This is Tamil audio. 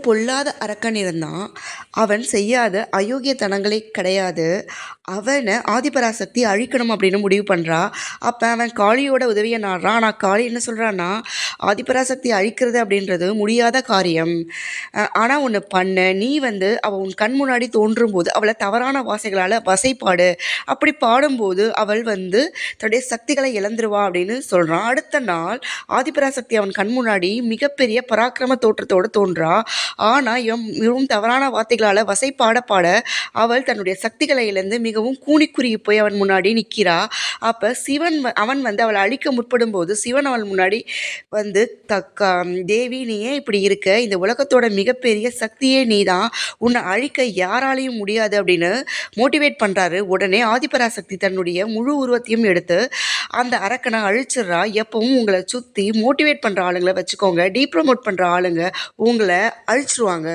பொல்லாத அரக்கன் இருந்தான். அவன் செய்யாத அயோக்கியத்தனங்களே கிடையாது. அவனை ஆதிபராசக்தி அழிக்கணும் அப்படின்னு முடிவு பண்ணுறா. அப்போ அவன் காளியோட உதவியை நாடுறான். ஆனால் காளி என்ன சொல்கிறான்னா, ஆதிபராசக்தி அழிக்கிறது அப்படின்றது முடியாத காரியம். ஆனால் ஒன்று பண்ண, நீ அவள் உன் கண் முன்னாடி தோன்றும் போது அவளை தவறான வாசைகளால் வசைப்பாடு. அப்படி பாடும்போது அவள் தன்னுடைய சக்திகளை இழந்துருவா அப்படின்னு சொல்கிறான். அடுத்த நாள் ஆதிபராசக்தி அவன் கண் முன்னாடி மிகப்பெரிய பராக்கிரம தோற்றத்தோடு தோன்றா. ஆனால் மிகவும் தவறான வார்த்தைகளால் வசைப்பாட பாட அவள் தன்னுடைய சக்திகளை இழந்து மிகவும் கூனிக்குறுகி போய் அவன் முன்னாடி நிற்கிறா. அப்போ சிவன் அவன் அவளை அழிக்க முற்படும் போது சிவன் அவள் முன்னாடி தேவி, நீ ஏன் இப்படி இருக்க? இந்த உலகத்தோட மிகப்பெரிய சக்தியே நீ தான், உன்னை அழிக்க யாராலையும் முடியாது அப்படின்னு மோட்டிவேட் பண்ணுறாரு. உடனே ஆதிபராசக்தி தன்னுடைய முழு உருவத்தையும் எடுத்து அந்த அரக்கனை அழிச்சிடுறா. எப்பவும் உங்களை சுற்றி மோட்டிவேட் பண்ணுற ஆளுங்களை வச்சுக்கோங்க, டீப்ரமோட் பண்ணுற ஆளுங்க உங்களை அழிச்சிருவாங்க.